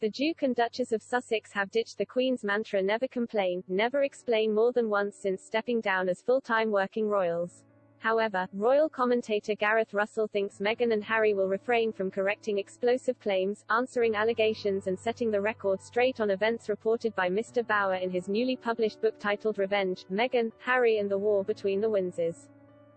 The Duke and Duchess of Sussex have ditched the Queen's mantra never complain, never explain more than once since stepping down as full-time working royals. However, royal commentator Gareth Russell thinks Meghan and Harry will refrain from correcting explosive claims, answering allegations and setting the record straight on events reported by Mr. Bower in his newly published book titled Revenge, Meghan, Harry and the War Between the Windsors.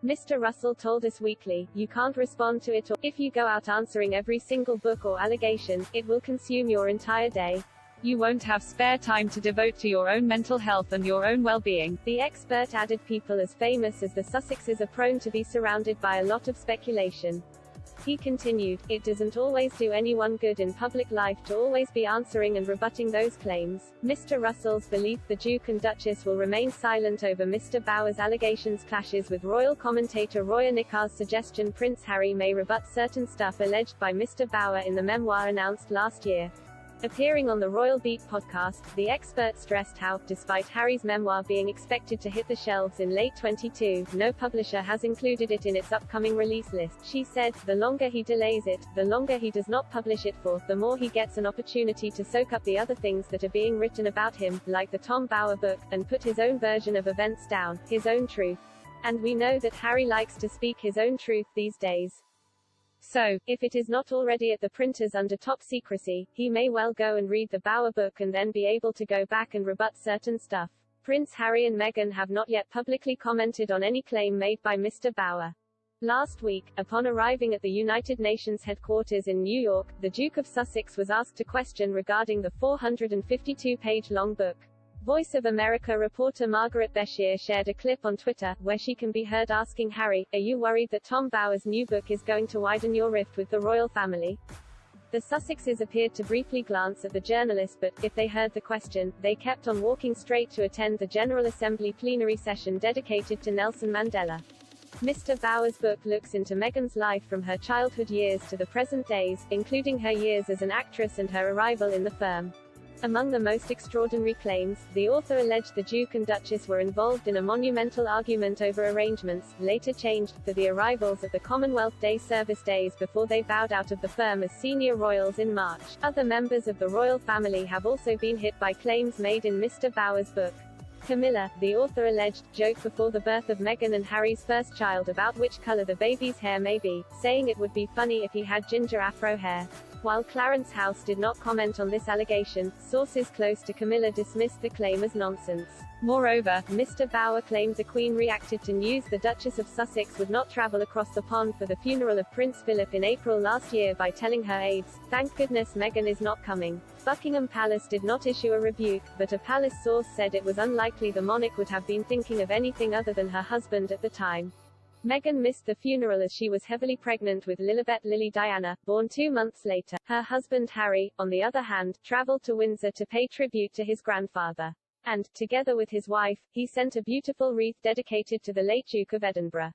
Mr. Russell told Us Weekly, "You can't respond to it, or, if you go out answering every single book or allegation, it will consume your entire day. You won't have spare time to devote to your own mental health and your own well-being." The expert added people as famous as the Sussexes are prone to be surrounded by a lot of speculation. He continued, "It doesn't always do anyone good in public life to always be answering and rebutting those claims." Mr. Russell's belief the Duke and Duchess will remain silent over Mr. Bower's allegations clashes with royal commentator Roya Nikar's suggestion Prince Harry may rebut certain stuff alleged by Mr. Bower in the memoir announced last year. Appearing on the Royal Beat podcast, the expert stressed how, despite Harry's memoir being expected to hit the shelves in late 2022, no publisher has included it in its upcoming release list. She said, "The longer he delays it, the longer he does not publish it for, the more he gets an opportunity to soak up the other things that are being written about him, like the Tom Bower book, and put his own version of events down, his own truth. And we know that Harry likes to speak his own truth these days. So, if it is not already at the printers under top secrecy, he may well go and read the Bower book and then be able to go back and rebut certain stuff." Prince Harry and Meghan have not yet publicly commented on any claim made by Mr. Bower. Last week, upon arriving at the United Nations headquarters in New York, the Duke of Sussex was asked a question regarding the 452-page-long book. Voice of America reporter Margaret Bashir shared a clip on Twitter, where she can be heard asking Harry, "Are you worried that Tom Bower's new book is going to widen your rift with the royal family?" The Sussexes appeared to briefly glance at the journalist but, if they heard the question, they kept on walking straight to attend the General Assembly plenary session dedicated to Nelson Mandela. Mr. Bower's book looks into Meghan's life from her childhood years to the present days, including her years as an actress and her arrival in the firm. Among the most extraordinary claims, the author alleged the Duke and Duchess were involved in a monumental argument over arrangements, later changed, for the arrivals at the Commonwealth Day service days before they bowed out of the firm as senior royals in March. Other members of the royal family have also been hit by claims made in Mr. Bower's book. Camilla, the author alleged, joked before the birth of Meghan and Harry's first child about which color the baby's hair may be, saying it would be funny if he had ginger afro hair. While Clarence House did not comment on this allegation, sources close to Camilla dismissed the claim as nonsense. Moreover, Mr. Bower claimed the Queen reacted to news the Duchess of Sussex would not travel across the pond for the funeral of Prince Philip in April last year by telling her aides, "Thank goodness Meghan is not coming." Buckingham Palace did not issue a rebuke, but a palace source said it was unlikely the monarch would have been thinking of anything other than her husband at the time. Meghan missed the funeral as she was heavily pregnant with Lilibet Lily Diana, born 2 months later. Her husband Harry, on the other hand, traveled to Windsor to pay tribute to his grandfather. And, together with his wife, he sent a beautiful wreath dedicated to the late Duke of Edinburgh.